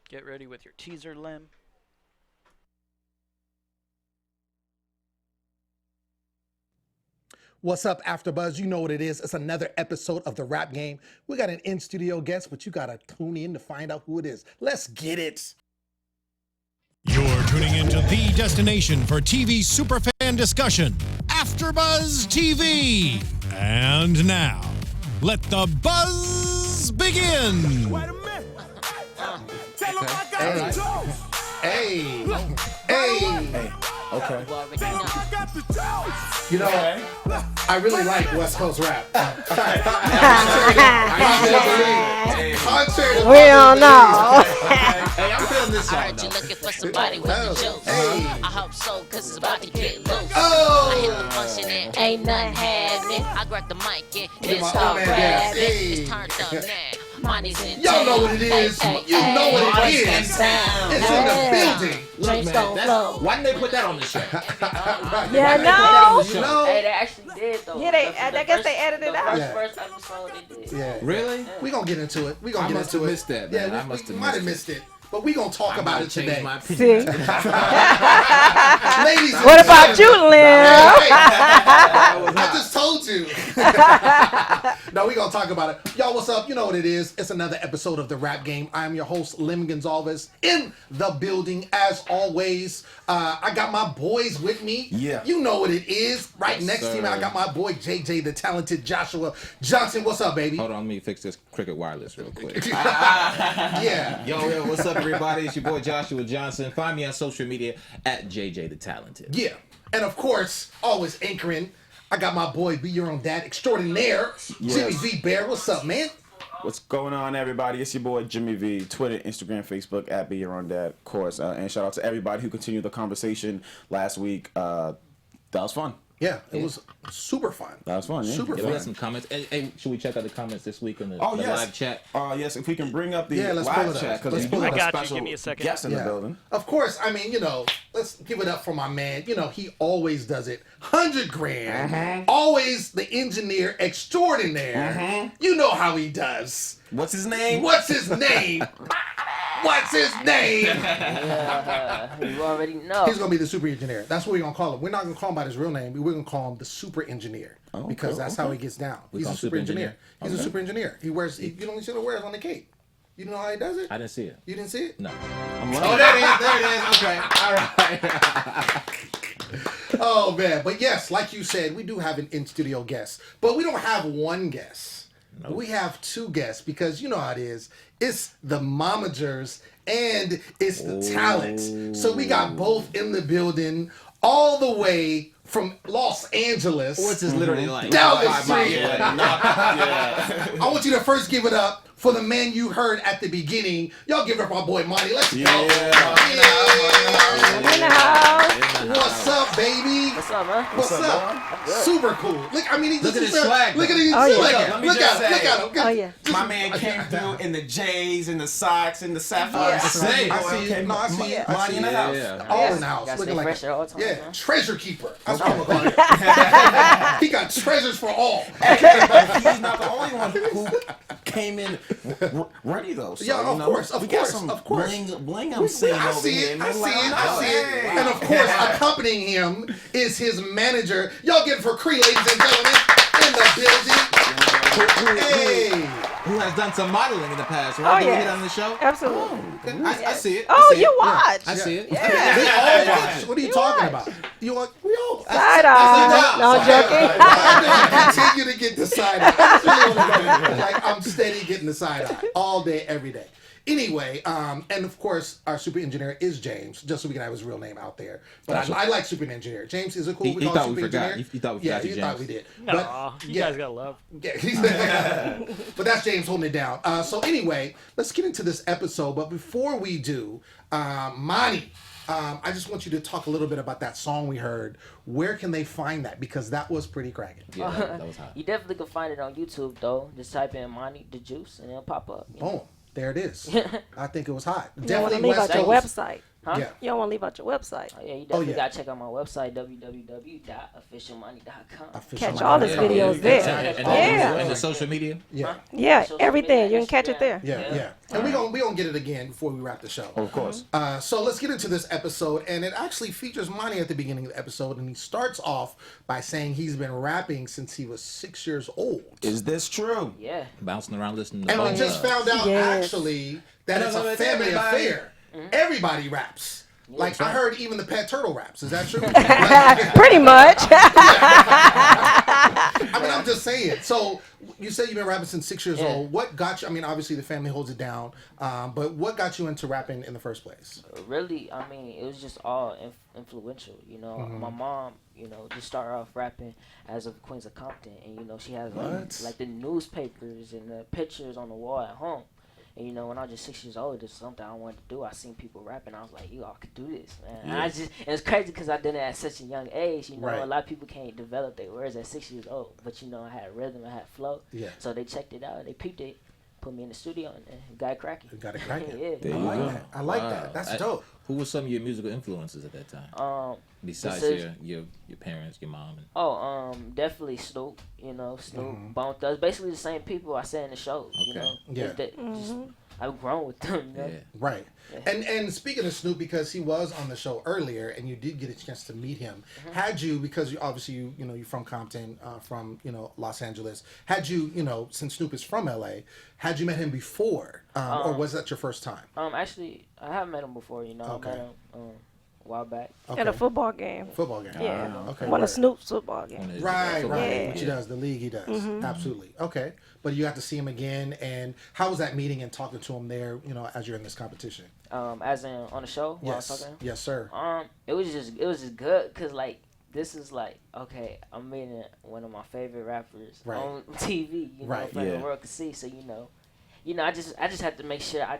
Get ready with your teaser, Lem. What's up, AFTERBUZZ? You know what it is. It's another episode of the rap game. We got an in-studio guest, but you got to tune in to find out who it is. Let's get it. You're tuning into the destination for TV superfan discussion, AFTERBUZZ TV. And now, let the buzz begin. Wait a minute. Tell them I got the jokes. Hey. Hey. Okay. I got the jokes. You know, I really like West Coast rap. We don't know. Hey, I'm feeling this I song, heard you though. looking for somebody with the jokes. I hope so, cause it's about to get loose. Oh. I hit the function and ain't nothing happening. I grab the mic and it's my start old man dance. rapping. Hey. It's turned up now. Money's in Y'all know what it is. You know what it is. It's in the building. Look, man, why didn't they put that on the show? Yeah, no. You know? Hey, they actually did though. Yeah, I guess they edited it out. Yeah. First episode they did. Yeah. Really? We gonna get into it. We gonna I get must into have it. missed that, Yeah, man. I must have might have missed missed it. But we gonna talk about it today. My See? Ladies and What about you, gentlemen. Lem? I just told you. No, we gonna talk about it. Y'all, what's up? You know what it is. It's another episode of the Rap Game. I'm your host, Lem Gonsalves, in the building as always. I got my boys with me. Yeah. You know what it is. Right Yes, next to me, sir. I got my boy JJ, the talented Joshua Johnson. What's up, baby? Hold on, let me fix this Cricket Wireless real quick. Yeah. Yo, what's up, everybody? It's your boy Joshua Johnson. Find me on social media at JJ the Talented. Yeah. And of course, always anchoring, I got my boy, Be Your Own Dad extraordinaire, Jimmy Yes. Vibert. What's up, man? What's going on, everybody? It's your boy Jimmy V. Twitter, Instagram, Facebook at Be Your Own Dad, of course. And shout out to everybody who continued the conversation last week. That was fun. Yeah, it was super fun. That was fun. Yeah. Super Yeah, we fun. got some comments. Hey, should we check out the comments this week in the, Oh, the yes. live chat? Yes, if we can bring up the Yeah, let's pull live it up. chat because Let's we pull do it have up. a I got you. special Give me a second. guest in the building. Of course, I mean, you know, let's give it up for my man. You know, he always does it. 100 grand. Always the engineer extraordinaire. You know how he does. What's his name? What's his name? What's his name? You already know. He's gonna be the super engineer. That's what we're gonna call him. We're not gonna call him by his real name. We're gonna call him the super engineer because that's how he gets down. He's call a him super super engineer. engineer. He's a super engineer. He wears. You don't see what he wears on the cape. You know how he does it? I didn't see it. You didn't see it? No. Oh, there it is. Okay. All right. Oh man, but yes, like you said, we do have an in-studio guest, but we don't have one guest. Nope. We have two guests because you know how it is. It's the momagers and it's the talent. So we got both in the building, all the way from Los Angeles. What's this literally like? Down the 5 miles street. away. Yeah. I want you to first give it up for the man you heard at the beginning. Y'all give it up for my boy Mani. Let's go. In the house. What's up, baby? What's up, man? What's up? Super cool. Look, I mean, he's Look at just his swag, Look at though. his Oh, yeah. swag. Let me Look just at him. Look say- at him. Oh, yeah. My man came through in the J's, in the socks, in the sapphire. I see you. Okay, No, I see you. Money in the house. Yeah. All in the house. Gotta Looking stay like fresh at all times, yeah, man. treasure keeper. That's what I'm gonna call it. He got treasures for all. He's not the only one who came in ready though. So, Yeah, you of know, course, of we got course, some of course. bling I'm seeing I over see here. it. man. I see Like, it. I see it. hey. And of course, accompanying him is his manager. Y'all get it for Cree, ladies and gentlemen, in the building. Hey. Who has done some modeling in the past, right? Oh, Did we yeah. hit on the show? Absolutely. I see it. Oh, I see you it. watch. I see it. Yeah. We all watch. What are you You talking watch. about? You want? We all. Side eye. No, I'm joking. Continue to get the side eye. That's really what I'm doing. Like I'm steady getting the side eye all day, every day. Anyway, and of course, our super engineer is James, just so we can have his real name out there. But I like super engineer. James, is it cool? He we call thought him we super forgot. engineer? He thought we Yeah, forgot he you, thought James. we did. No, you guys got love. Yeah, but that's James holding it down. So anyway, let's get into this episode. But before we do, Mani, I just want you to talk a little bit about that song we heard. Where can they find that? Because that was pretty cracking. Yeah, that was hot. You definitely can find it on YouTube though. Just type in Mani the Juice and it'll pop up. You know? Boom. There it is. I think it was hot. You want to Definitely leave West out your Coast. website. Huh? Yeah. You don't want to leave out your website. Oh, yeah, you definitely yeah. gotta check out my website, www.officialmoney.com. Catch all his videos there. And the social media. Yeah. Yeah, Social everything. media, You can catch it there. Yeah. And we gonna get it again before we wrap the show. Of course. So let's get into this episode, and it actually features Mani at the beginning of the episode, and he starts off by saying he's been rapping since he was 6 years old. Is this true? Yeah. Bouncing around listening to And we just found out Yes. actually that it's a It's family everybody. affair. Everybody raps. Like I heard even the pet turtle raps. Is that true? Pretty much. I mean, I'm just saying. So you say you've been rapping since 6 years old. What got you? I mean, obviously the family holds it down. But what got you into rapping in the first place? Really, I mean, it was just all influential. You know, my mom, you know, just started off rapping as of Queens of Compton, and you know, she has like the newspapers and the pictures on the wall at home. And you know, when I was just 6 years old, it's something I wanted to do. I seen people rapping, I was like, "You all could do this, man." And and it's crazy because I did it at such a young age. You know, a lot of people can't develop their words at 6 years old, but you know, I had rhythm, I had flow. Yeah. So they checked it out, they peeped it, put me in the studio, and got it cracking. You got it cracking. Yeah. There I you like go. that. I like that. That's dope. Who were some of your musical influences at that time? Besides your parents, your mom, and Definitely Snoop. You know, Snoop, Bone Thugs, basically the same people I said in the show. You know, Yeah. just, I've grown with them. You know? Right. And speaking of Snoop, because he was on the show earlier, and you did get a chance to meet him, had you, because you obviously you're from Compton, from Los Angeles, had you since Snoop is from LA, had you met him before, or was that your first time? Actually, I have met him before. You know, I met him a while back. At a football game. Football game. Yeah. Okay. One of Snoop's football games. Right. Yeah. Which he does, the league he does. Absolutely. Okay. But you got to see him again, and how was that meeting and talking to him there, as you're in this competition? As in on the show? while I was Yes. talking to him? Yes, sir. It was just good because like this is like okay, I'm meeting one of my favorite rappers on TV, in front of the world could see. So I just had to make sure I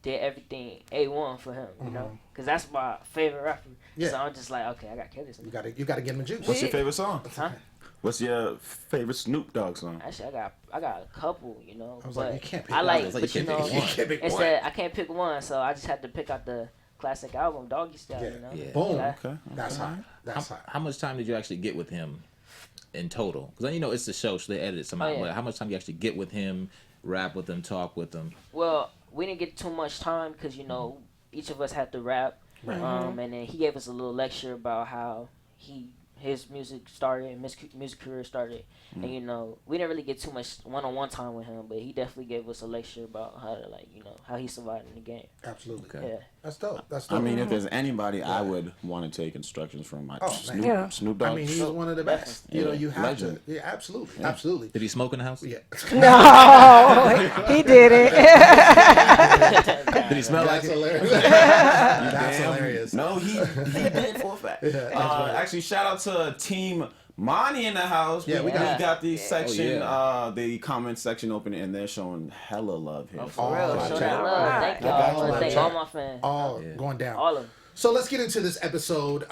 did everything A1 for him, you know, because that's my favorite rapper. Yeah. So I'm just like, okay, I got to kill this. You got to get him a juice. What's your favorite song? Huh? What's your favorite Snoop Dogg song? Actually, I got a couple, you know. I was but like, you can't pick I like, one. but You can't pick one. I can't pick one, so I just had to pick out the classic album, Doggy Style. You know. Yeah. Boom. Okay. That's hot. That's hot. how much time did you actually get with him in total? Because it's the show, so they edited some out. But how much time do you actually get with him, rap with him, talk with him? Well, we didn't get too much time because each of us had to rap, and then he gave us a little lecture about how his music started and music career started, and we didn't really get too much one-on-one time with him, but he definitely gave us a lecture about how to how he survived in the game. Absolutely. Okay. Yeah. That's dope. That's I dope. mean, if there's anybody I would want to take instructions from, Snoop, Yeah. Snoop Dogg. I mean, he's one of the best. Yeah. You have Legend. to. Yeah, absolutely. Absolutely. Did he smoke in the house? Yeah. No, he did it. Did he smell like That's it? hilarious. That's hilarious. No, he did for a fact. Actually, shout out to Team Mani in the house. Yeah, we got the section, yeah. the comment section open, and they're showing hella love here. For real, my show chat. that love. Thank y'all. Thank all my fans. All going down. All of them. So let's get into this episode.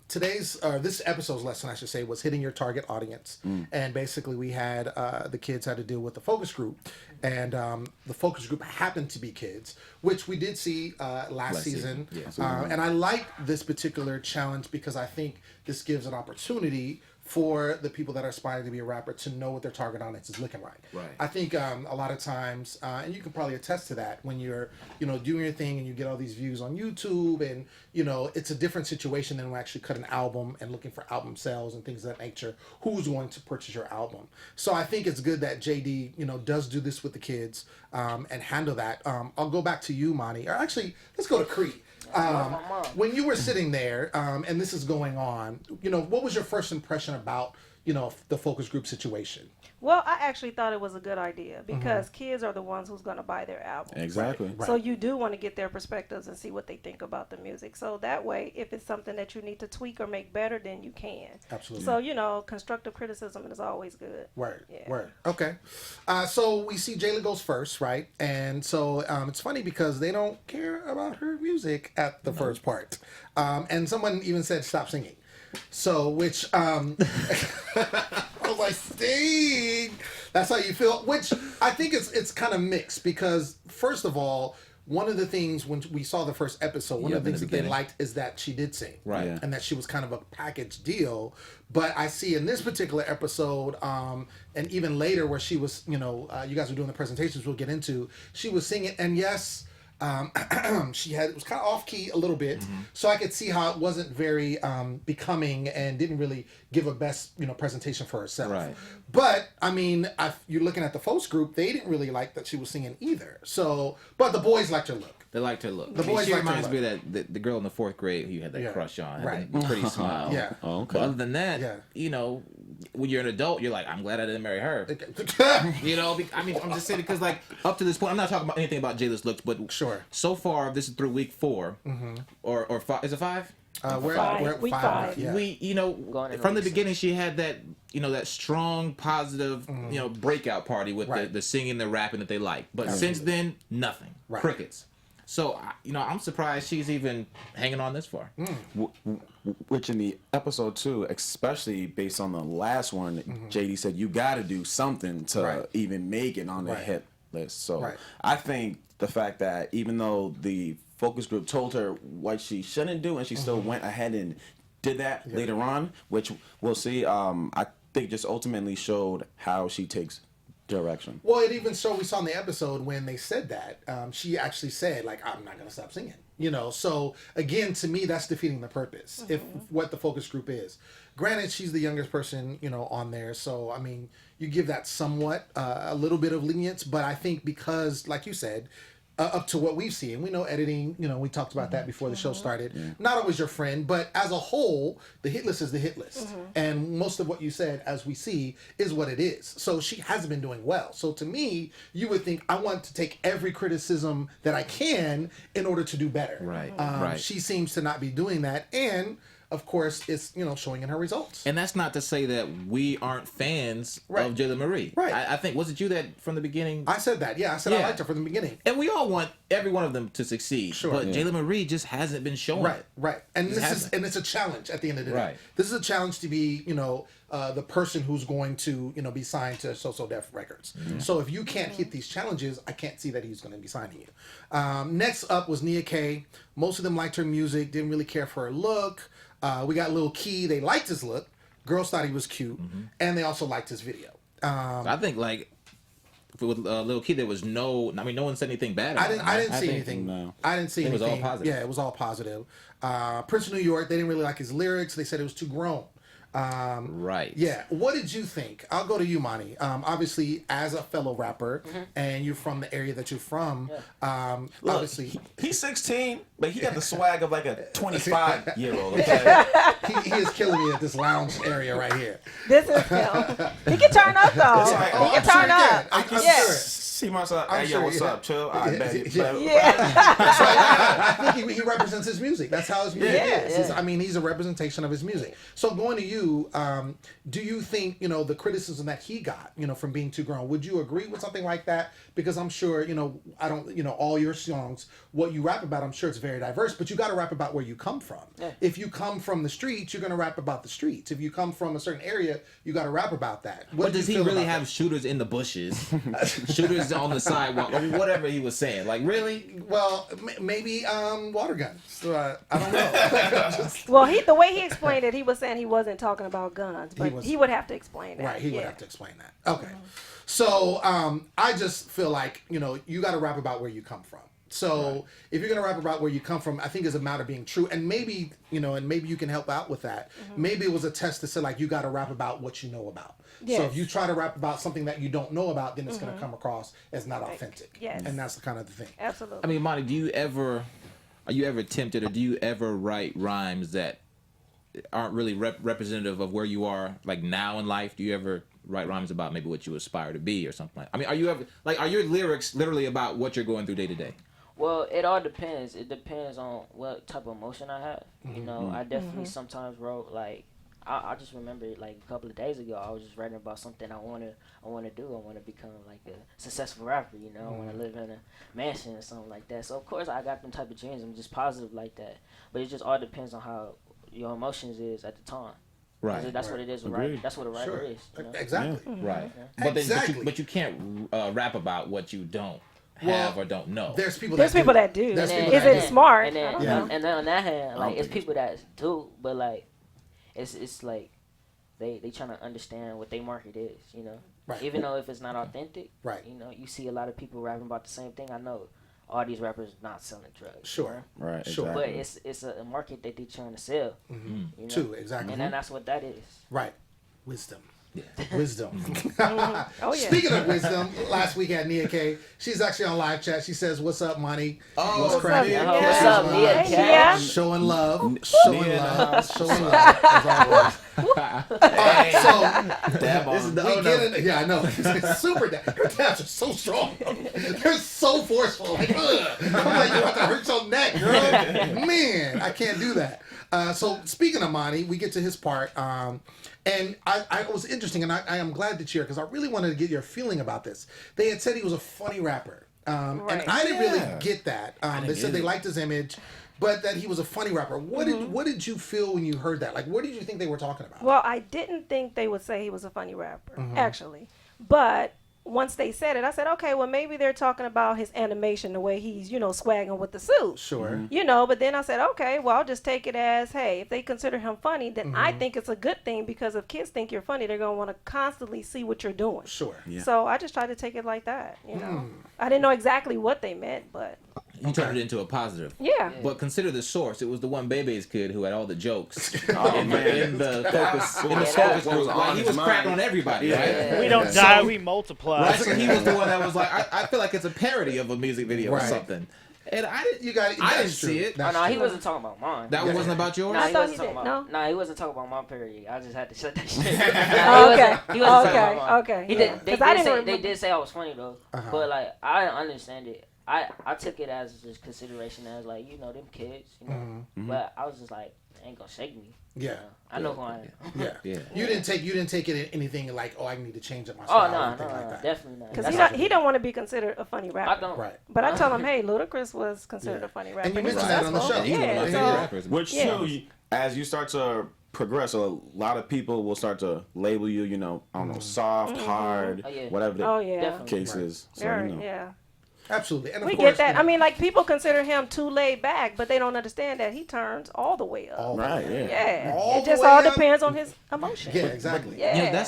This episode's lesson, I should say, was hitting your target audience. And basically we had, the kids had to deal with the focus group. And the focus group happened to be kids, which we did see last season. Yeah. And I like this particular challenge because I think this gives an opportunity for the people that are aspiring to be a rapper to know what their target audience is looking like. Right. I think a lot of times, and you can probably attest to that, when you're, doing your thing and you get all these views on YouTube and, it's a different situation than when actually cut an album and looking for album sales and things of that nature. Who's going to purchase your album? So I think it's good that JD, does do this with the kids and handle that. I'll go back to you, Mani. Or actually, let's go to Cree. When you were sitting there and this is going on, what was your first impression about, the focus group situation? Well, I actually thought it was a good idea because kids are the ones who's going to buy their album. Exactly. Right. So you do want to get their perspectives and see what they think about the music. So that way, if it's something that you need to tweak or make better, then you can. Absolutely. So, constructive criticism is always good. Word. Yeah. Word. Okay. So we see Jayla goes first, right? And so it's funny because they don't care about her music at the first part. And someone even said, stop singing. So, which, I was like, dang, that's how you feel. Which I think it's kind of mixed because, first of all, one of the things when we saw the first episode, one of the things that they liked is that she did sing, right, and that she was kind of a package deal. But I see in this particular episode, and even later where she was, you guys were doing the presentations, we'll get into, she was singing, and yes. It was kind of off key a little bit, so I could see how it wasn't very becoming and didn't really give a best presentation for herself. Right. But I mean, you're looking at the folks group; they didn't really like that she was singing either. So, but the boys liked her look. They liked her look. The boys she liked her reminds look. me of the girl in the 4th grade who you had that crush on. Right. Had the pretty smile. Yeah. Oh, okay. But other than that, when you're an adult, you're like, I'm glad I didn't marry her. I mean, I'm just saying because like up to this point, I'm not talking about anything about Jayla's looks, but so far this is through week 4, or 5. Is it 5? We're at week 5. Yeah. We, from the beginning, she had that, that strong, positive, breakout party with the singing, the rapping that they like. But since then, nothing. Right. Crickets. So, I'm surprised she's even hanging on this far. Which in the episode 2, especially based on the last one, JD said you got to do something to even make it on the hit list. So I think the fact that even though the focus group told her what she shouldn't do, and she still went ahead and did that later on, which we'll see, I think just ultimately showed how she takes direction. Well, it even showed, we saw in the episode when they said that, she actually said, like, I'm not going to stop singing. So again, to me, that's defeating the purpose, if what the focus group is. Granted, she's the youngest person, on there. So, I mean, you give that somewhat, a little bit of lenience, but I think because, like you said, up to what we've seen. We know editing, we talked about that before the show started. Not always your friend, but as a whole, the hit list is the hit list. And most of what you said, as we see, is what it is. So she hasn't been doing well. So to me, you would think, I want to take every criticism that I can in order to do better. Right. She seems to not be doing that. And of course, it's showing in her results. And that's not to say that we aren't fans of Jayla Marie. Right. I think, was it you that from the beginning? I said that. Yeah, I said I liked her from the beginning. And we all want every one of them to succeed. Sure. But Jayla Marie just hasn't been showing. Right. And it's a challenge at the end of the day. This is a challenge to be, the person who's going to, be signed to So Def Records. So if you can't hit these challenges, I can't see that he's going to be signing you. Next up was Nia K. Most of them liked her music, didn't really care for her look. We got Lil Key. They liked his look. Girls thought he was cute, and they also liked his video. I think with Lil Key, there was no one said anything bad about I didn't see anything. No. I didn't see anything. It was all positive. Yeah, it was all positive. Prince of New York, they didn't really like his lyrics. They said it was too grown. Right. Yeah. What did you think? I'll go to you, Mani. Obviously, as a fellow rapper, and you're from the area that you're from, Look, obviously... He's 16, but he got the swag of like a 25-year-old. Okay? he is killing me at this lounge area right here. This is him. He can turn up, though. He can turn up. I can see myself. Hey, yo, what's up? Chill. I bet. That's right. I think he represents his music. That's how his music is. Yeah. He's a representation of his music. So going to you, do you think, the criticism that he got, from being too grown, would you agree with something like that? Because I'm sure, I don't, all your songs, what you rap about, I'm sure it's very diverse, but you got to rap about where you come from. Yeah. If you come from the streets, you're going to rap about the streets. If you come from a certain area, you got to rap about that. But does he really have shooters in the bushes, shooters on the sidewalk, or whatever he was saying? Like, really? Well, maybe water guns. So, I don't know. Well, the way he explained it, he was saying he wasn't talking about guns, but he would have to explain that. Right, he would have to explain that. Okay. So I just feel like, you got to rap about where you come from. So if you're going to rap about where you come from, I think it's a matter of being true. And maybe, maybe you can help out with that. Maybe it was a test to say, like, you got to rap about what you know about. Yes. So if you try to rap about something that you don't know about, then it's going to come across as not authentic. Yes. And that's the kind of the thing. Absolutely. I mean, Mani, are you ever tempted, or do you ever write rhymes that aren't really representative of where you are, like, now in life? Do you ever write rhymes about maybe what you aspire to be or something like that? I mean, are your lyrics literally about what you're going through day to day? Well, it all depends. It depends on what type of emotion I have. I definitely sometimes wrote, like, I just remember, like, a couple of days ago, I was just writing about something I want to do. I want to become, like, a successful rapper, I want to live in a mansion or something like that. So, of course, I got them type of dreams. I'm just positive like that. But it just all depends on how your emotions is at the time. Right. That's what it is. Right. That's what a writer is. Exactly. Right. But you can't rap about what you don't have or don't know. There's people that do. There's people is that it do. smart? And then on that hand, like it's people that do, but like it's like they trying to understand what their market is, you know. Right. Even though if it's not authentic, right? You know, you see a lot of people rapping about the same thing. I know all these rappers not selling drugs. Sure. Right. Sure. But it's a market that they trying to sell. Mm-hmm. You know? True. Exactly. And then that's what that is. Right. Wisdom. Wisdom. Oh, yeah. Speaking of wisdom, last week at Nia K, she's actually on live chat. She says, "What's up, Monty? What's cracking? What's up, Nia K? Showing love, showing love, showing love." As always. Alright, so Dab on. yeah, I know. It's super dab. Her dabs are so strong. They're so forceful. Like, ugh. I'm like, you're about to hurt your neck, girl. Man, I can't do that. So speaking of Monty, we get to his part. And I was interesting, and I am glad that you're here because I really wanted to get your feeling about this. They had said he was a funny rapper, and I didn't really get that. They said they liked his image, but that he was a funny rapper. What did you feel when you heard that? Like, what did you think they were talking about? Well, I didn't think they would say he was a funny rapper, actually, but once they said it, I said, okay, well, maybe they're talking about his animation, the way he's, you know, swagging with the suit. Sure. You know, but then I said, okay, well, I'll just take it as, hey, if they consider him funny, then I think it's a good thing because if kids think you're funny, they're going to want to constantly see what you're doing. Sure. Yeah. So I just tried to take it like that, you know. I didn't know exactly what they meant, but... You turned it into a positive. Yeah. But consider the source. It was the one Bebe's kid who had all the jokes in the focus group. Like, he was cracking on everybody, right? We don't die, we multiply. Right, so he was the one that was like, I feel like it's a parody of a music video or something. And I didn't see it. Oh, no, he wasn't talking about mine. That wasn't about yours? No, I he thought wasn't he talking did. about. No, he wasn't talking about my parody. I just had to shut that shit. He wasn't talking about mine. Okay. He did. They did say I was funny though, but like I didn't understand it. I took it as just consideration as like, you know, them kids, you know. But I was just like, they ain't gonna shake me. Yeah. You know? I know who I am. Yeah. You didn't take it anything like, oh, I need to change up my style. Oh no, like that. definitely not. Because he don't want to be considered a funny rapper. I don't. Right. But I tell him, hey, Ludacris was considered a funny rapper. And you He's mentioned that on the show. successful. He was one of my favorite rappers. Which too, as you start to progress, a lot of people will start to label you, you know, I don't know, soft, hard, whatever the case is. So, you know. Yeah. Absolutely. And of We course, get that. I mean, like, people consider him too laid back, but they don't understand that he turns all the way up. Right, It just all depends on his emotion. Yeah, exactly. Yeah. You know,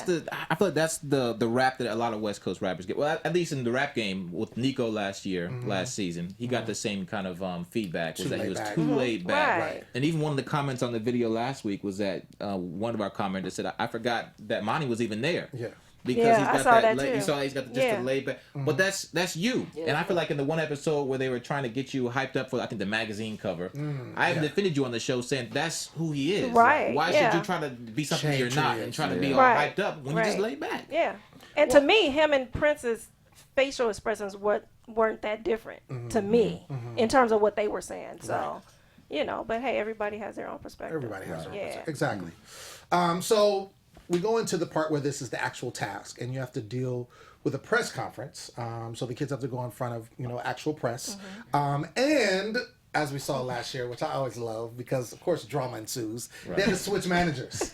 I feel like that's the rap that a lot of West Coast rappers get. Well, at least in the rap game with Nico last season, he got the same kind of feedback. Was that he was too laid back. Right. And even one of the comments on the video last week was that one of our commenters said, I forgot that Monty was even there. Yeah. Because he's got that too. you saw he's got just the laid back, but that's you. And I feel like in the one episode where they were trying to get you hyped up for, I think, the magazine cover, I even defended you on the show saying that's who he is. Right. Why should you try to be something you're not and try to be all hyped up when you just laid back? Yeah. And to me, him and Prince's facial expressions weren't that different to me in terms of what they were saying. So, you know, but hey, everybody has their own perspective. Everybody has their own perspective. Exactly. So we go into the part where this is the actual task, and you have to deal with a press conference. So the kids have to go in front of, you know, actual press. And as we saw last year, which I always love because, of course, drama ensues, they had to switch managers.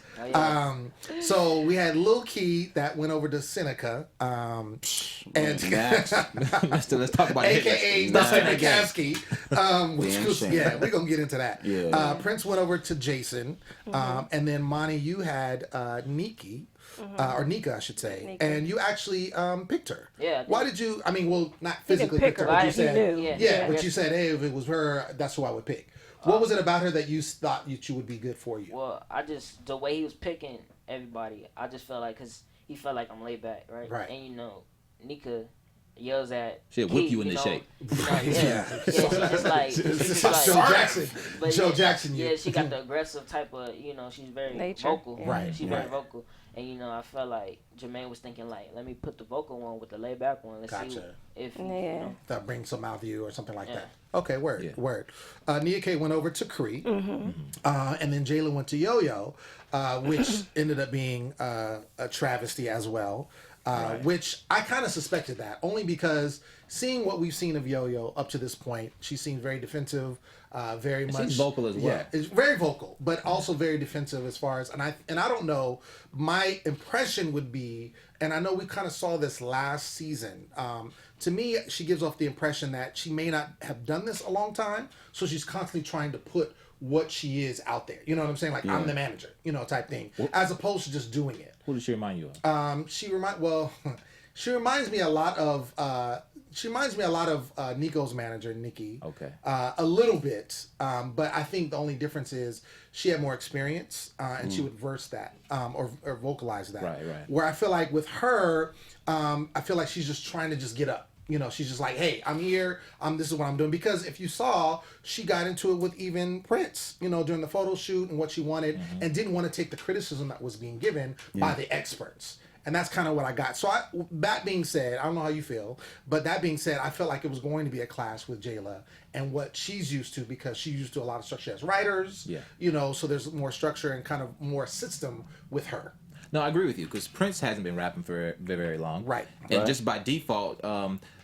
So we had Lil Key that went over to Seneca. And let's talk about AKA Mr. McCaskey. Which was, we're going to get into that. Prince went over to Jason. And then, Mani, you had Nikki. Or Nika, I should say. Nika. And you actually picked her. Yeah. Why did you, I mean, well, not physically pick her, but you said, but you said, hey, if it was her, that's who I would pick. What was it about her that you thought she would be good for you? Well, the way he was picking everybody, I just felt like, because he felt like I'm laid back, right? Right. And, you know, Nika yells at she'll whip you into shape. She's just like Joe Jackson. Yeah, she got the aggressive type of, you know, she's very vocal. Right. She's very vocal. And, you know, I felt like Jermaine was thinking, like, let me put the vocal one with the laid back one. Let's see if, you know. That brings some out of you or something like that. Okay, word. Nia K went over to Cree. And then Jayla went to Yoyo, which ended up being a travesty as well. Which I kind of suspected that, only because seeing what we've seen of Yoyo up to this point, she seemed very defensive, very much. She's vocal as well. Yeah, it's very vocal, but also very defensive as far as, and I don't know. My impression would be, and I know we kind of saw this last season. To me, she gives off the impression that she may not have done this a long time, so she's constantly trying to put what she is out there. You know what I'm saying? Like, I'm the manoger, type thing, as opposed to just doing it. Who does she remind you of? She reminds me a lot of Nico's manager, Nikki. Okay. A little bit, but I think the only difference is she had more experience, and she would verse that or vocalize that. Right. Where I feel like with her, I feel like she's just trying to just get up. She's just like, hey, I'm here. This is what I'm doing. Because if you saw, she got into it with even Prince, during the photo shoot and what she wanted, and didn't want to take the criticism that was being given by the experts. And that's kind of what I got. So that being said, I don't know how you feel, but that being said, I felt like it was going to be a clash with Jayla and what she's used to, because she's used to a lot of structure as writers, so there's more structure and kind of more system with her. No, I agree with you, because Prince hasn't been rapping for very, very long. Right. And just by default,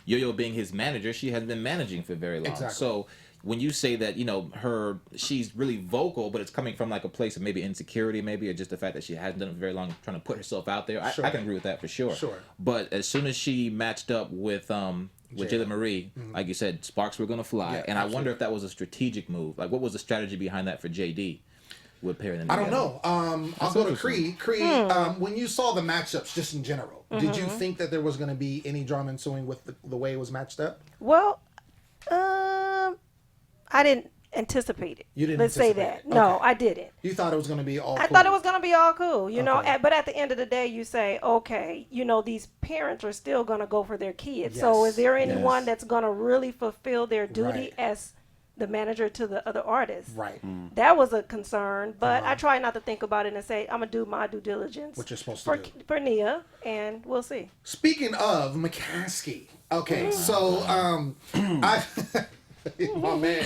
Yoyo being his manager, she hasn't been managing for very long. Exactly. So when you say that, she's really vocal, but it's coming from like a place of maybe insecurity, maybe, or just the fact that she hasn't done it for very long, trying to put herself out there. I can agree with that for sure. Sure. But as soon as she matched up with Jayla Marie, like you said, sparks were gonna fly. Yeah, and I wonder if that was a strategic move. Like, what was the strategy behind that for JD? With pairing them together? I don't know. I'll go to Cree. When you saw the matchups, just in general, did you think that there was going to be any drama ensuing with the way it was matched up? Well, I didn't anticipate it. You didn't Let's say anticipate that. it. No, Okay. I didn't. You thought it was going to be all I cool? thought it was going to be all cool, Okay. but at the end of the day, you say, okay, these parents are still going to go for their kids. So is there anyone that's going to really fulfill their duty as the manager to the other artists? Right. That was a concern, but I try not to think about it and say, I'm going to do my due diligence. What you're supposed to do. For Nia, and we'll see. Speaking of McCaskey, okay, so my man,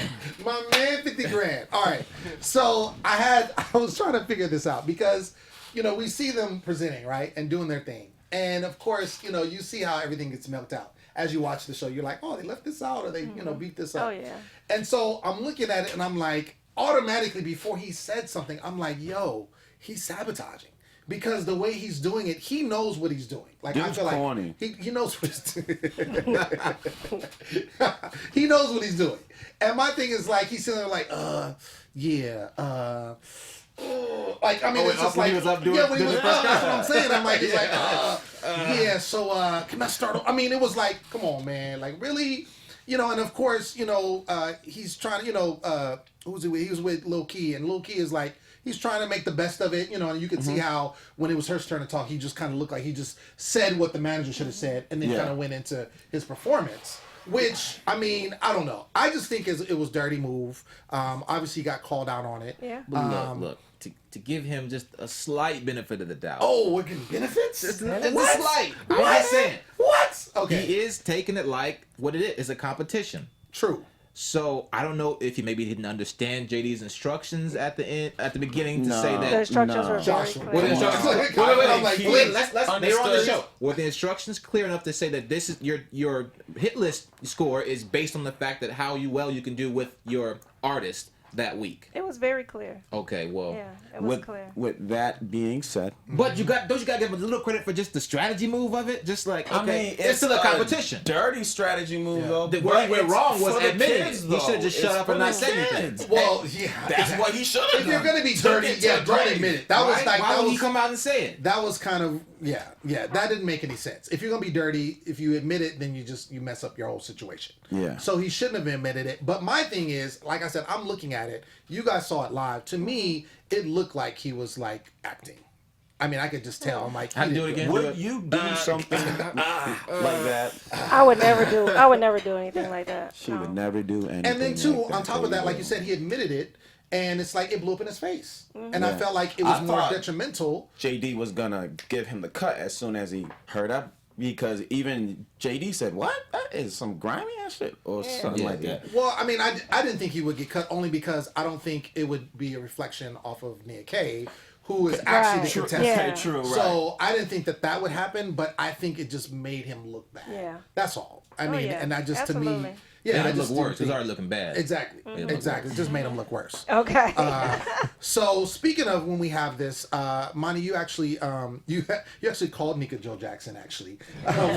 50 grand. All right, so I was trying to figure this out because, we see them presenting, right, and doing their thing. And of course, you see how everything gets milked out. As you watch the show, you're like, oh, they left this out, or they, beat this up. Oh, yeah. And so I'm looking at it and I'm like, automatically before he said something, I'm like, yo, he's sabotaging. Because the way he's doing it, he knows what he's doing. Like, Dude's I feel corny. like he knows what he's doing. He knows what he's doing. And my thing is like, he's sitting there like, like, I mean, it's just like, when he was up doing when he was up, that's what I'm saying. I'm like, he's like, so can I start? I mean, it was like, come on, man, like, really? And of course, he's trying to, who's he with? He was with Lil Key, and Lil Key is like, he's trying to make the best of it, and you can see how when it was her turn to talk, he just kind of looked like he just said what the manager should have said, and then kind of went into his performance. Which, I mean, I don't know. I just think it was dirty move. Obviously, he got called out on it. Yeah. But look, to give him just a slight benefit of the doubt. Oh, we're getting benefits? It's What? a slight. I'm What? just saying. What? Okay. He is taking it like what it is. It's a competition. True. So I don't know if he maybe didn't understand JD's instructions at the beginning to say that. The instructions were very Joshua. clear. Were the instructions Wait, I'm like, he wait, let's they were on the understood. show. Were the instructions clear enough to say that this is your hit list score is based on the fact that how well you can do with your artist that week? It was very clear. Okay, well. Yeah, it was clear. With that being said, But don't you gotta give him a little credit for just the strategy move of it? Just like, okay, I mean, it's still a competition. Dirty strategy move though. Where he went it's wrong was for the admitting kids, it. He should have just though. shut It's up and for not the said anything. kids. Well, yeah. That's what he should have done. If you're going to be Took dirty, it to don't grave. admit it. That was like, Why that would was, he come out and say it? that was kind of, yeah, that didn't make any sense. If you're going to be dirty, if you admit it, then you mess up your whole situation. Yeah. So he shouldn't have admitted it. But my thing is, like I said, I'm looking at it. You guys saw it live. To me, it looked like he was like acting. I mean, I could just tell. I'm like, I'd do it again. Would you do something like that? I would never do anything like that. She No. would never do anything. and then too, like on top of that, like you said, he admitted it, and it's like it blew up in his face. And I felt like it was I more thought- detrimental. JD was gonna give him the cut as soon as he heard up, because even JD said, "What? That is some grimy ass shit," or something like that. Well, I mean, I didn't think he would get cut only because I don't think it would be a reflection off of Nia K, who is actually the True. contestant. Yeah. True. Right. So I didn't think that would happen, but I think it just made him look bad. Yeah. That's all. I mean, yeah. and I just to Absolutely. me, It I looked just worse. It's didn't already looking bad. think- Exactly. looked Exactly. It just made him look worse. Okay. So speaking of when we have this, Mani, you actually you actually called me Kajol Jackson actually,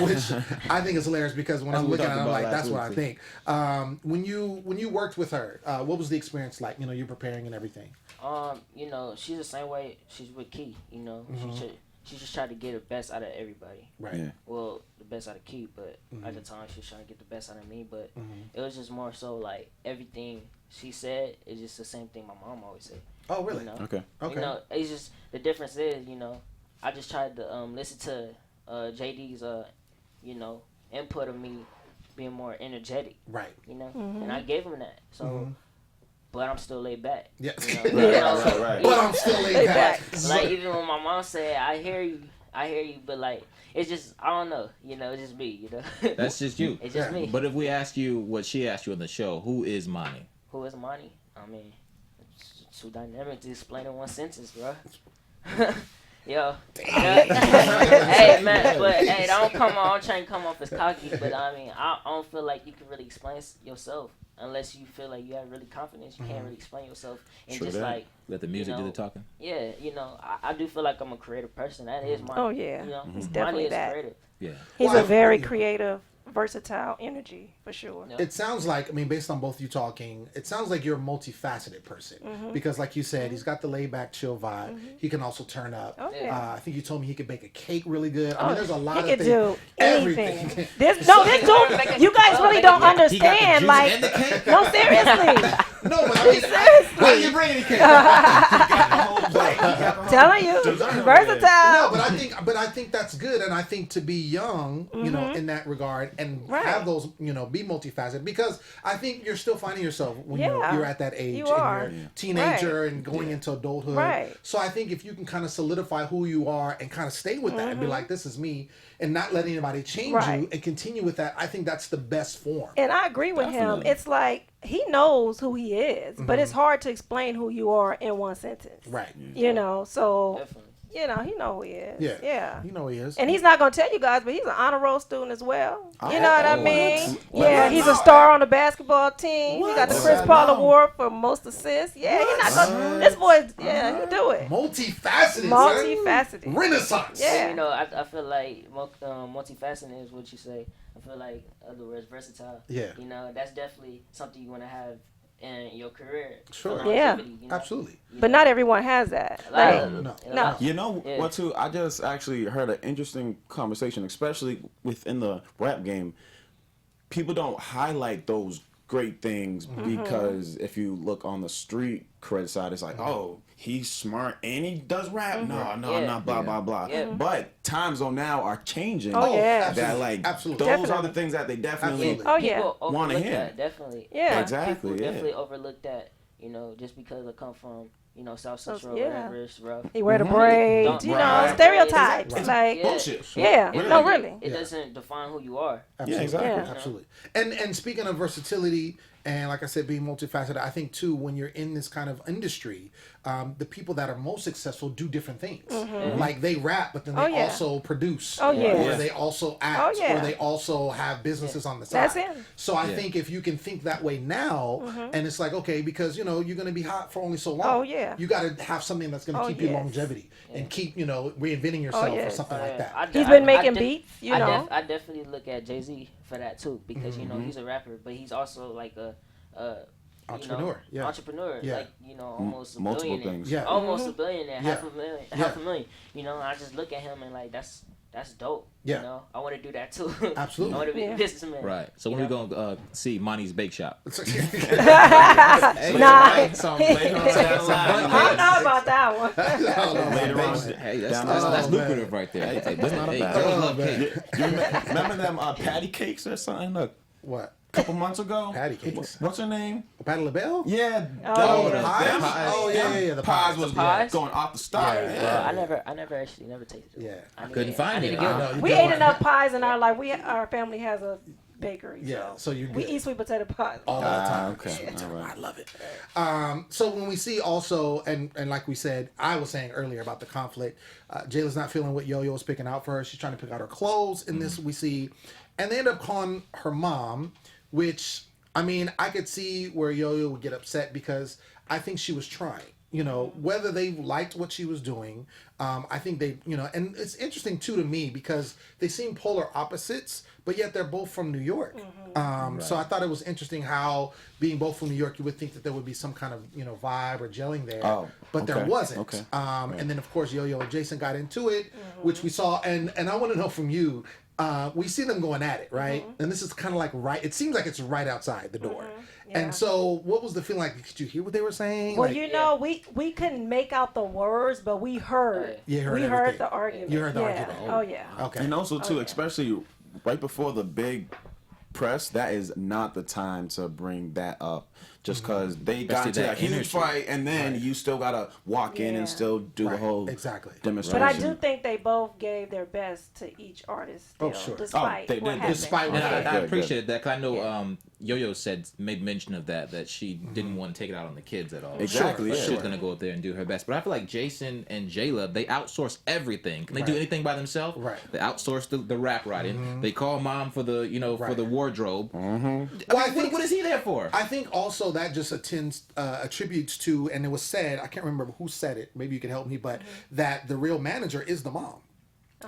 which I think is hilarious because when That's I'm what we looking at it, talked I'm about like, last that's what I week, think. When you worked with her, what was the experience like? You know, you're preparing and everything. You know, she's the same way she's with Key. You know, she just tried to get the best out of everybody. Right. Yeah. Well, the best out of Key, but at the time she was trying to get the best out of me. But it was just more so like everything she said is just the same thing my mom always said. Oh, really? You know? Okay. Okay. You know, it's just the difference is, you know, I just tried to listen to JD's you know, input of me being more energetic. Right. You know, and I gave him that. So. But I'm still laid back. Yeah. You know? Right. But I'm still laid back. Like even when my mom said, I hear you, but like it's just I don't know, you know, it's just me, you know. That's just you. It's just me. But if we ask you what she asked you on the show, who is Mani? Who is Mani? I mean, it's too dynamic to explain in one sentence, bro. Yo. Hey man, but hey, don't come on. I'm trying to come off as cocky, but I mean, I don't feel like you can really explain yourself unless you feel like you have really confidence. You can't really explain yourself, and True just that. like Let the music do know, the talking. yeah, you know, I do feel like I'm a creative person. That is my. Oh, yeah. You know, He's Mani definitely is that. creative. Yeah. He's Well, a very yeah. creative, versatile energy for sure. Yeah. It sounds like, I mean, based on both you talking, it sounds like you're a multifaceted person. Because, like you said, he's got the laid back, chill vibe. He can also turn up. Oh, yeah. I think you told me he could bake a cake really good. I mean, there's a lot He of could things. do Everything. anything. This dude, you guys really don't understand. Like, no, seriously. No, but I mean, Seriously. you bring any cake? Telling you, versatile. No, but I think that's good, and I think to be young, you know, in that regard, and Right. have those, you know, be multifaceted, because I think you're still finding yourself when Yeah. you're at that age, You and are. you're a teenager and going into adulthood. Right. So I think if you can kind of solidify who you are and kind of stay with that and be like, this is me, and not let anybody change Right. you, and continue with that, I think that's the best form. And I agree with him. Definitely. It's like he knows who he is, but it's hard to explain who you are in one sentence. Right. You know, so Definitely. you know, he know who he is. Yeah. Yeah. You know he is. And he's not gonna tell you guys, but he's an honor roll student as well. Oh, You know what I oh, mean? what? Yeah, What? he's a star on the basketball team. He got the What? Chris What? Paul No. Award for most assists. Yeah, he's not gonna. This boy, yeah, he do it. Multifaceted. Multifaceted. son. Renaissance. Yeah. You know, I feel like multifaceted is what you say. I feel like, in other words, versatile. Yeah. You know, that's definitely something you want to have in your career. Sure. for Yeah. longevity, you know? Absolutely. But not everyone has that. Like, Like, No. You know Yeah. what? Too, I just actually heard an interesting conversation, especially within the rap game. People don't highlight those great things because if you look on the street credit side, it's like, oh, he's smart and he does rap. No, Yeah. not blah blah blah. Yeah. But times on now are changing. Oh, yeah. That like Absolutely. those Definitely. are the things that they definitely. Absolutely. oh yeah. People Wanna overlook hear. that, definitely. Yeah. Exactly. People Yeah. definitely overlook that, you know, just because I come from, you know, South Central, yeah. whatever, it's rough. He wear the braids, Don't- you know, Right. stereotypes. It's Like, Yeah. Bullshit. yeah, Really? no, really. It doesn't define who you are. Absolutely. exactly. Yeah. Absolutely. And speaking of versatility and like I said, being multifaceted, I think too when you're in this kind of industry, the people that are most successful do different things. Like they rap, but then they Oh, yeah. also produce. Oh, yeah. Or they also act. Oh, yeah. Or they also have businesses on the side. That's him. So I think if you can think that way now, and it's like, okay, because you know you're going to be hot for only so long. Oh, yeah. You got to have something that's going to Oh, keep you yes. longevity and keep reinventing yourself or yes. something like that. He's been making beats, you know. I definitely look at Jay-Z for that too, because you know he's a rapper, but he's also like a Entrepreneur, yeah. entrepreneur, Yeah. like almost a Multiple billionaire, things. Yeah. almost a billionaire, Yeah. half a million. You know, I just look at him and like that's dope. Yeah. You know, I want to do that too. Absolutely. I want to be Yeah. a businessman. Right. So when we gonna see Mani's Bake Shop? Nah. So I later on down the line, don't know about that one. later on, Hey, down that's the line. lucrative right there. Hey, That's not a bad girls one. love cake. You remember them patty cakes or something a What? couple months ago? Patty cakes. What's her name? Patty LaBelle? Yeah. Oh, the pies? them Oh, yeah, the pies pies. was Pies? going off the stock. Yeah. I never tasted it. Yeah. I couldn't find it. Get I one. know, you We don't ate want- enough pies in our life. Our family has a bakery. Yeah, so you're we good. eat sweet potato pie all the time. Okay. All right. I love it. So when we see also, and like we said, I was saying earlier about the conflict, Jayla's not feeling what Yoyo is picking out for her. She's trying to pick out her clothes. In this, we see, and they end up calling her mom, which, I mean, I could see where Yoyo would get upset because I think she was trying. You know, whether they liked what she was doing, I think they, you know, and it's interesting too to me because they seem polar opposites, but yet they're both from New York. So I thought it was interesting how being both from New York, you would think that there would be some kind of, you know, vibe or gelling there, but there wasn't. Okay. And then of course Yoyo and Jason got into it, which we saw, and I want to know from you. We see them going at it, right? And this is kind of like it seems like it's right outside the door. Yeah. And so what was the feeling like? Did you hear what they were saying? Well, like, you know, we couldn't make out the words, but we heard. You heard we everything. heard the argument. You heard the yeah. argument. Oh yeah. Okay. And also too, especially right before the big press, that is not the time to bring that up. Just because they got into that huge fight, and then you still gotta walk in and still do the whole demonstration. But I do think they both gave their best to each artist. Still, despite they what did. happened. Despite what I appreciated that because I know Yoyo made mention of that she didn't want to take it out on the kids at all. Exactly. But she was gonna go up there and do her best. But I feel like Jason and Jayla, they outsource everything. Can they do anything by themselves? Right. They outsource the rap writing. They call mom for the for the wardrobe. Well, I think, what is he there for? I think also that just attributes to, and it was said, I can't remember who said it, maybe you can help me, but that the real manager is the mom.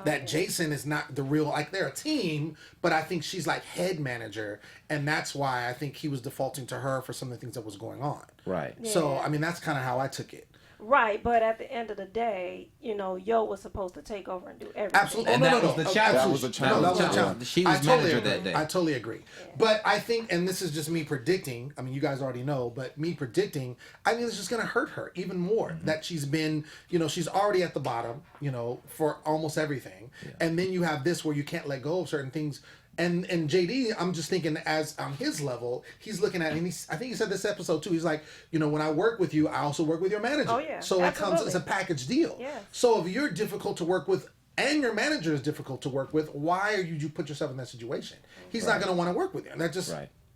That Jason is not the real, like they're a team, but I think she's like head manager, and that's why I think he was defaulting to her for some of the things that was going on. Right. So, I mean, that's kind of how I took it. Right, but at the end of the day, you know, Yo was supposed to take over and do everything. Absolutely. And that was the challenge. That was the challenge. No, that was the challenge. She was manager that day. I totally agree. Yeah. But I think, and this is just me predicting, I mean, you guys already know, but me predicting, I think it's just going to hurt her even more. That she's been, you know, she's already at the bottom, you know, for almost everything. Yeah. And then you have this where you can't let go of certain things. And JD, I'm just thinking as on his level, he's looking at, and I think he said this episode too, he's like, you know, when I work with you, I also work with your manager. Oh, yeah. So Absolutely. it comes as a package deal. Yes. So if you're difficult to work with and your manager is difficult to work with, why are you put yourself in that situation? He's not going to want to work with you. And that just,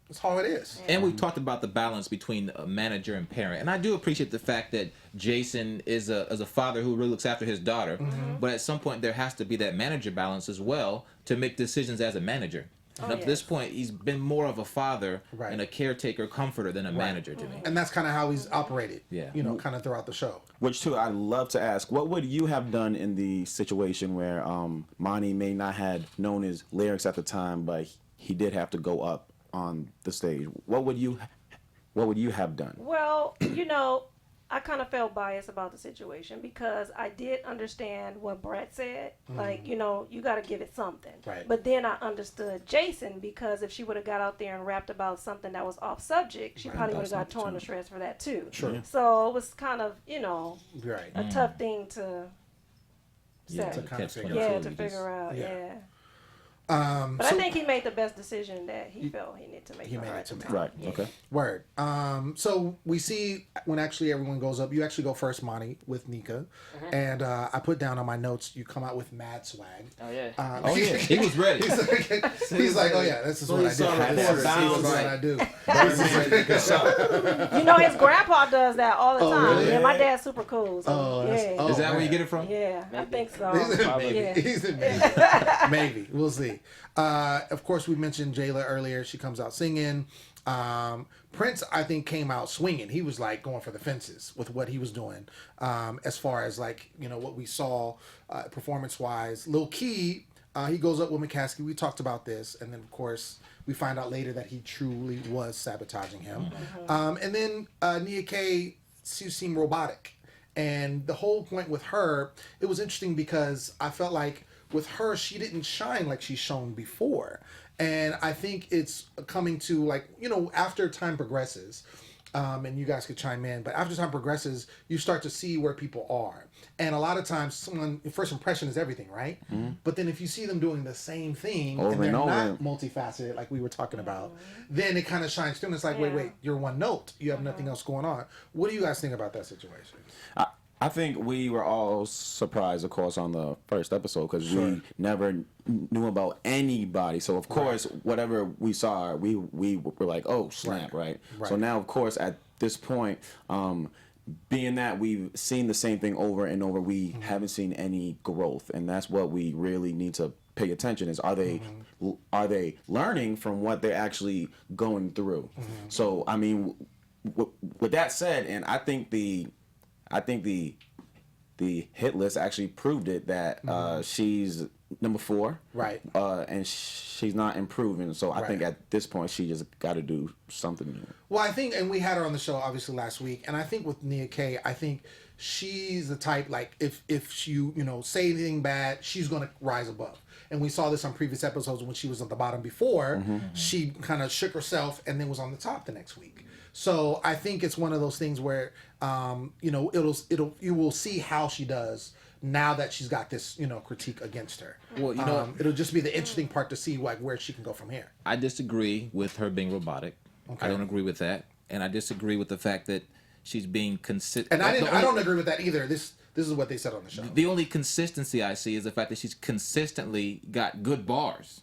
that's how it is. And we've talked about the balance between a manager and parent. And I do appreciate the fact that Jason is a father who really looks after his daughter. But at some point, there has to be that manager balance as well to make decisions as a manager. And up to this point, he's been more of a father and a caretaker, comforter than a manager to me. And that's kind of how he's operated, you know, kind of throughout the show. Which, too, I'd love to ask, what would you have done in the situation where Mani may not have known his lyrics at the time, but he did have to go up on the stage? What would you have done? Well, you know, I kind of felt biased about the situation because I did understand what Brat said. Like, you know, you got to give it something. Right. But then I understood Jason because if she would have got out there and rapped about something that was off subject, she probably would have got torn to shreds for that too. Sure. So it was kind of, you know, a tough thing to say. To kind of figure out. But I think he made the best decision that he felt he needed to make. He made it to make. Right. Okay. Word. So we see when actually everyone goes up, you actually go first, Mani, with Nika. And I put down on my notes, you come out with mad swag. Oh, yeah. He was ready. He's like, oh yeah, this is what I do. This is what I do. You know, his grandpa does that all the time. Really? Yeah, my dad's super cool. So, Is that where you get it from? Yeah, I think so. Maybe. We'll see. Of course, we mentioned Jayla earlier. She comes out singing. Prince, I think, came out swinging. He was like going for the fences with what he was doing. As far as like, you know, what we saw performance-wise. Lil Key, he goes up with McCaskey. We talked about this. And then, of course, we find out later that he truly was sabotaging him. And then Nia K, she seemed robotic. And the whole point with her, it was interesting because I felt like with her, she didn't shine like she's shown before. And I think it's coming to like, you know, after time progresses, and you guys could chime in, but after time progresses, you start to see where people are. And a lot of times, first impression is everything, right? But then if you see them doing the same thing and they're not multifaceted, like we were talking about, then it kind of shines through. And it's like, wait, you're one note. You have nothing else going on. What do you guys think about that situation? I think we were all surprised, of course, on the first episode because we never knew about anybody. So, of course, whatever we saw, we were like, oh, snap, right? So now, of course, at this point, being that we've seen the same thing over and over, we haven't seen any growth. And that's what we really need to pay attention is, are they learning from what they're actually going through? So, I mean, with that said, and I think the hit list actually proved it that she's number 4, right? And she's not improving. So I think at this point she just got to do something new. Well, I think, and we had her on the show obviously last week, and I think with Nia K, I think she's the type like if you say anything bad, she's gonna rise above. And we saw this on previous episodes when she was at the bottom before. She kind of shook herself and then was on the top the next week. So I think it's one of those things where you will see how she does now that she's got this critique against her. Well, it'll just be the interesting part to see like where she can go from here. I disagree with her being robotic. I don't agree with that, and I disagree with the fact that she's being consistent. And I don't agree with that either. This is what they said on the show. The only consistency I see is the fact that she's consistently got good bars.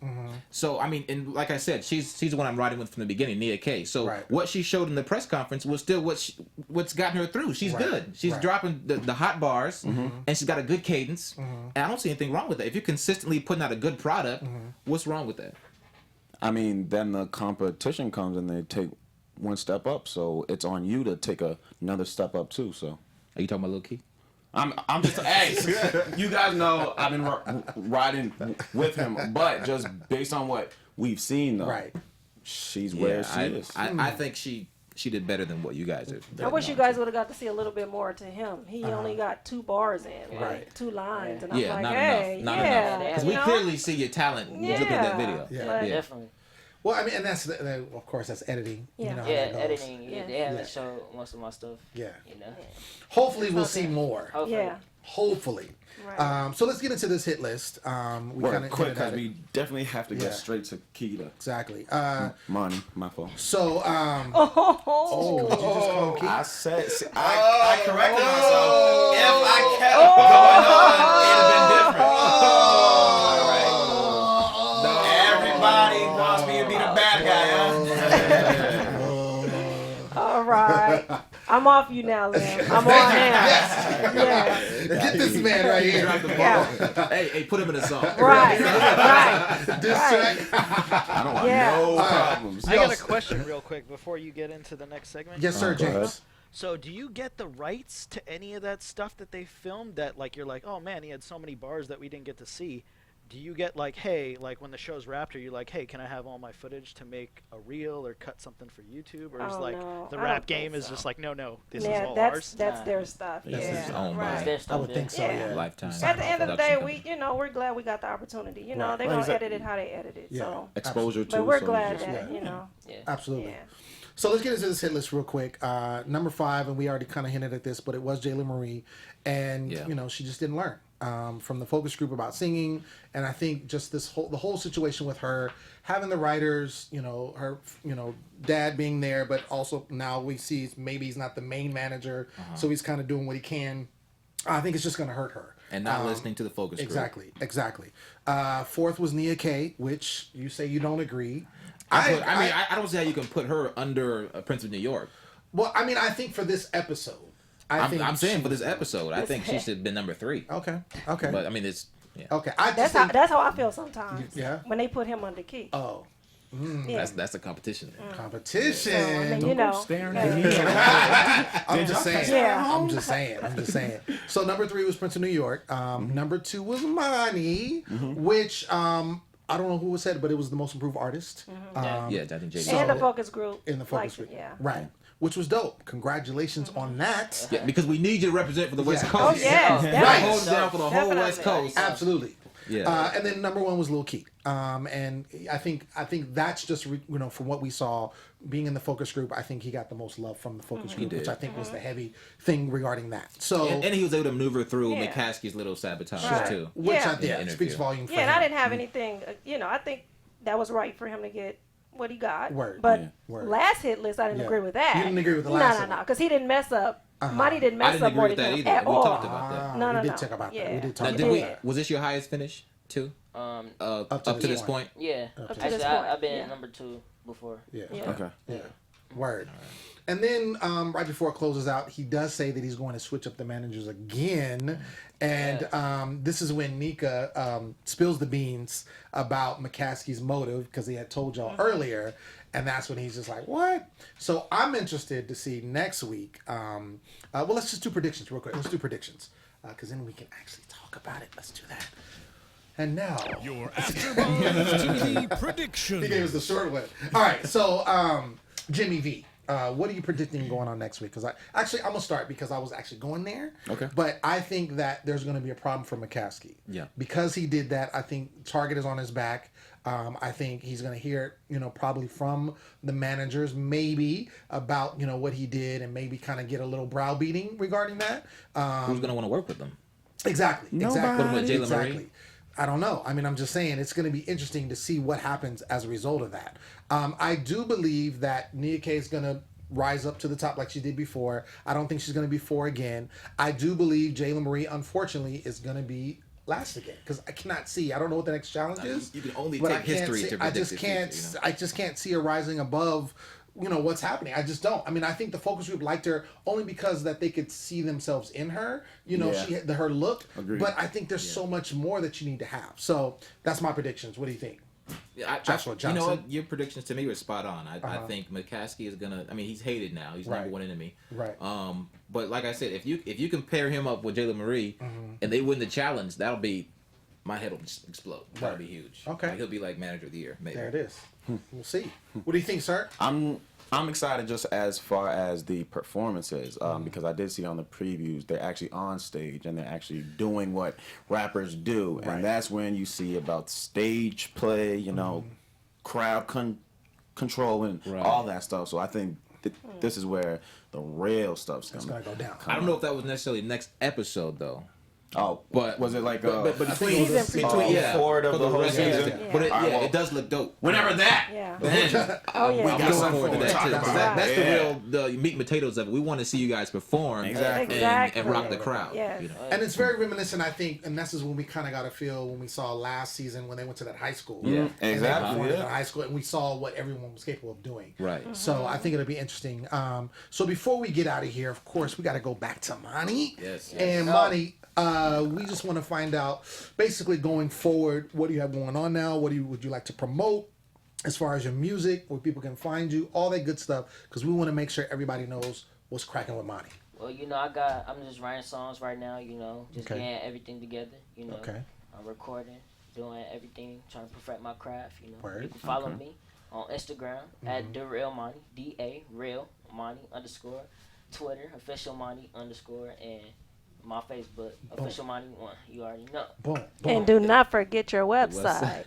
So, I mean, and like I said, she's the one I'm riding with from the beginning, Nia K. So what she showed in the press conference was still what's gotten her through. She's good. She's dropping the hot bars, and she's got a good cadence. And I don't see anything wrong with that. If you're consistently putting out a good product, what's wrong with that? I mean, then the competition comes and they take one step up. So it's on you to take another step up too. So are you talking about Lil Key? I'm just, hey, you guys know I've been riding with him, but just based on what we've seen, though, she's where she is. I think she did better than what you guys did. I wish you guys would have got to see a little bit more to him. He only got 2 bars in, like 2 lines, and I'm like, not hey, enough. Not enough. Because we clearly see your talent looking at that video. Definitely. Well, I mean, and that's of course that's editing. Editing. They haven't shown most of my stuff. Hopefully, we'll see more. Hopefully. Right. So let's get into this hit list. We kind of quick because we definitely have to get straight to Keita. Exactly. Money, my fault. So, did you just call Keita? I said, I corrected myself. If I kept going on, it'd have been different. Everybody wants me to be the bad guy. All right. I'm off you now, Lem. I'm on now. Get this man right here. Hey, put him in a song. Right. Diss track. I don't want no problems. I got a question real quick before you get into the next segment. Yes, sir, James. So do you get the rights to any of that stuff that they filmed that like you're like, oh man, he had so many bars that we didn't get to see? Do you get like, hey, like when the show's wrapped, are you like, hey, can I have all my footage to make a reel or cut something for YouTube? Or is like the rap game is just like, no, this is all ours? That's their stuff. This is owned by their stuff. I would think so. Yeah. Lifetime. At the end of the day, we're glad we got the opportunity. They're gonna edit it how they edit it. Yeah. So Exposure to. but we're glad that Absolutely. Yeah. So let's get into this hit list real quick. Number 5, and we already kind of hinted at this, but it was Jayla Marie, and she just didn't learn from the focus group about singing, and I think just the whole situation with her having the writers, her dad being there, but also now we see maybe he's not the main manager, so he's kind of doing what he can. I think it's just going to hurt her. And not listening to the focus group. Exactly. 4th was Nia K, which you say you don't agree. I don't see how you can put her under Prince of New York. Well, I mean, I think for this episode. I'm saying for this episode, I think she should have been number 3. Okay. But I mean, it's... Yeah. Okay. That's how I feel sometimes. Yeah. When they put him under Key. Oh. That's a competition. Competition. So, I mean, I'm just saying. Yeah. I'm just saying. So number 3 was Prince of New York. Number 2 was Mani, which I don't know who said it, but it was the most improved artist. I think JD. And the focus group. In the focus group. Right. Which was dope. Congratulations on that. Yeah, because we need you to represent for the West Coast. Oh, yes. Right. Hold down for the whole West Coast. Absolutely. Yeah. And then number 1 was Lil Keith. And I think that's just from what we saw being in the focus group. I think he got the most love from the focus group, which I think was the heavy thing regarding that. So and he was able to maneuver through McCaskey's little sabotage too, which I think speaks volume for him. And I didn't have anything. I think that was right for him to get what he got. Word. But last hit list, I didn't agree with that. You didn't agree with the last one? No, because he didn't mess up Mani didn't I mess didn't up agree more with than that him either. at We all. talked about that. No, we did talk about that. We did talk Now, about did we? that. Was this your highest finish too? Up to this point. Yeah. Up to Actually, this point. I've been number 2 before. Yeah. Okay. Yeah. Word. And then right before it closes out, he does say that he's going to switch up the managers again. And this is when Nika spills the beans about McCaskey's motive because he had told y'all earlier. And that's when he's just like, what? So I'm interested to see next week. Well, let's just do predictions real quick. Let's do predictions because then we can actually talk about it. Let's do that. And now your AfterBuzz TV prediction. He gave us the short one. All right, so Jimmy V, what are you predicting going on next week? Because I'm gonna start because I was actually going there. Okay. But I think that there's gonna be a problem for McCaskey. Yeah. Because he did that, I think Target is on his back. I think he's gonna hear, probably from the managers, maybe about what he did, and maybe kind of get a little browbeating regarding that. Who's gonna want to work with them? Exactly. Nobody. Exactly. Put him with Jayla exactly. Marie? I don't know. I mean, I'm just saying it's going to be interesting to see what happens as a result of that. I do believe that Nia K is going to rise up to the top like she did before. I don't think she's going to be 4 again. I do believe Jayla Marie, unfortunately, is going to be last again because I cannot see. I don't know what the next challenge is. You can only but take I can't history see, to I predict just the can't. future, I just can't see her rising above. What's happening. I just don't. I mean, I think the focus group liked her only because that they could see themselves in her. She had her look. Agreed. But I think there's so much more that you need to have. So that's my predictions. What do you think? Joshua Johnson. You know what? Your predictions to me were spot on. I think McCaskey is gonna. I mean, he's hated now. He's number one enemy. Right. But like I said, if you compare him up with Jayla Marie, and they win the challenge, that'll be. My head will just explode. That'll be huge. Okay. Like, he'll be like manager of the year. Maybe. There it is. We'll see. What do you think, sir? I'm excited just as far as the performances because I did see on the previews they're actually on stage and they're actually doing what rappers do, and that's when you see about stage play, crowd control and all that stuff. So I think this is where the real stuff's gonna go down. I don't know if that was necessarily next episode though. Oh, but was it like but between forward of the whole season? Yeah. But it does look dope. Whenever that, then we got something to talk about. That's the meat and potatoes of it. We want to see you guys perform and rock the crowd. Yes. And it's very reminiscent, I think, and this is when we kind of got a feel when we saw last season when they went to that high school. Yeah, and exactly. That high school, and we saw what everyone was capable of doing. Right. So I think it'll be interesting. So before we get out of here, of course, we got to go back to Mani. Yes. And Mani. We just want to find out, basically going forward, what do you have going on now? What would you like to promote as far as your music, where people can find you, all that good stuff, because we want to make sure everybody knows what's cracking with Mani. Well, I'm just writing songs right now, just getting everything together, Okay. I'm recording, doing everything, trying to perfect my craft, Word. You can follow me on Instagram at DaRealMani, DA Real Mani _ Twitter, official Mani _ and my Facebook, official Mani 1. You already know. Boom. And do not forget your website.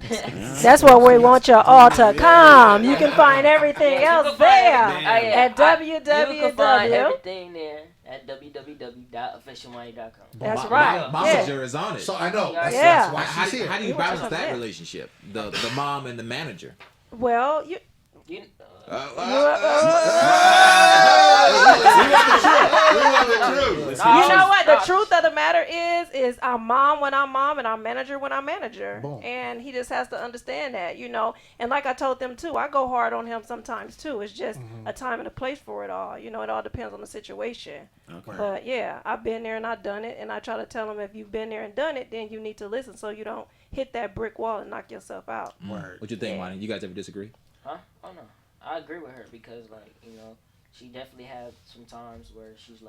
That's where we want you all to come. You can find everything else there at www. You can find everything there at www.officialmani.com. That's right. Momager is on it. So I know. Yeah. That's why she's here. How do you balance that relationship? The mom and the manager. Well, you. You You know what? The truth of the matter is I'm mom when I'm mom and I'm manager when I'm manager. Boom. And he just has to understand that, And like I told them too, I go hard on him sometimes too. It's just a time and a place for it all. It all depends on the situation. Okay. But yeah, I've been there and I've done it. And I try to tell them if you've been there and done it, then you need to listen so you don't hit that brick wall and knock yourself out. Word. What you think, Mani? You guys ever disagree? Huh? Oh no, I agree with her because she definitely had some times where she's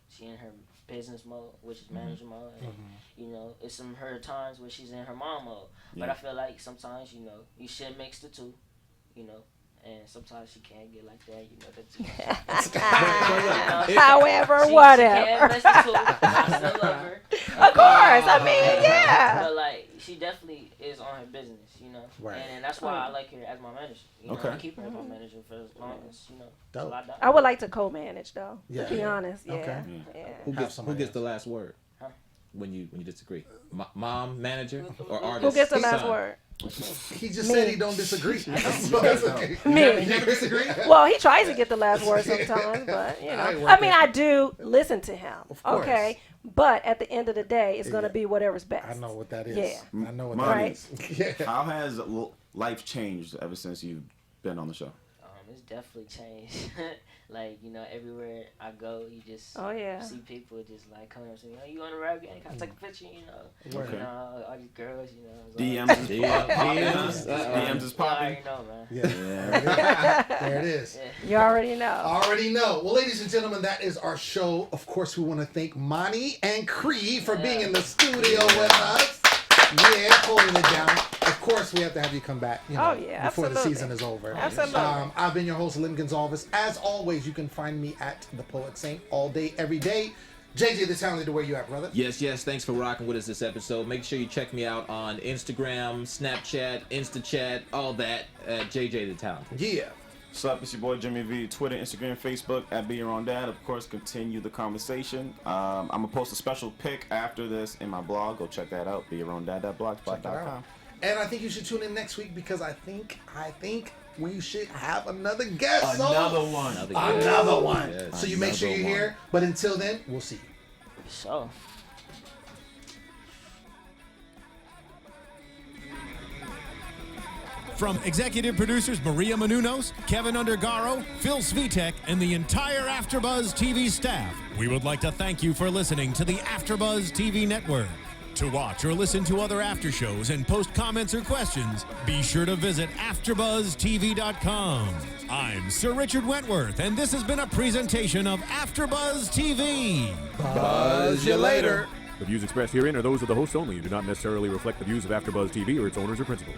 she in her business mode, which is manager mode, and it's some her times where she's in her mom mode. But I feel like sometimes you should mix the two, and sometimes she can't get like that, However, she whatever. can't mix the two. I still love her. Of course, I mean, yeah. But she definitely is on her business, Right. And that's why I like her as my manager. Okay. I keep her as my manager for as long as Dope. till I die. I would like to co-manage though. Yeah. To be honest, yeah. Okay. Yeah. Who gets the last word? Huh? When you disagree? Mom, manager, or artist? Who gets the last son? word? He just said he don't disagree. So that's okay. Me. You never disagree? Well, he tries to get the last word sometimes, but you know. I mean, I do listen to him. Of course. Okay. But at the end of the day, it's going to be whatever's best. I know what that is. Yeah. I know what Money. that is. Yeah. How has life changed ever since you've been on the show? It's definitely changed. Like, you know, everywhere I go, you just see people just like coming up to me, oh, you on the rap game? Can I take a picture? You know, Okay. you know, all these girls, you know. DMs is popping. I already know, man. Yeah. There it is. You already know. Already know. Well, ladies and gentlemen, that is our show. Of course, we want to thank Mani and Cree for being in the studio with us. Yeah, holding it down. Of course, we have to have you come back, you know, before the season is over. Absolutely. I've been your host, Lem Gonsalves. As always, you can find me at The Poet Saint all day, every day. JJ the Talented, where you at, brother? Yes. Thanks for rocking with us this episode. Make sure you check me out on Instagram, Snapchat, InstaChat, all that at JJ the Talented. Yeah. What's up? It's your boy Jimmy V. Twitter, Instagram, Facebook at Be Your Own Dad. Of course, continue the conversation. I'm gonna post a special pic after this in my blog. Go check that out. BeYourOwnDad.blogspot.com. And I think you should tune in next week because I think we should have another guest. Another one. Yes, so you make sure you're here. But until then, we'll see you. So. From executive producers Maria Menounos, Kevin Undergaro, Phil Svitek, and the entire AfterBuzz TV staff, we would like to thank you for listening to the AfterBuzz TV network. To watch or listen to other after shows and post comments or questions, be sure to visit AfterBuzzTV.com. I'm Sir Richard Wentworth, and this has been a presentation of AfterBuzz TV. Buzz you later. The views expressed herein are those of the hosts only and do not necessarily reflect the views of AfterBuzz TV or its owners or principals.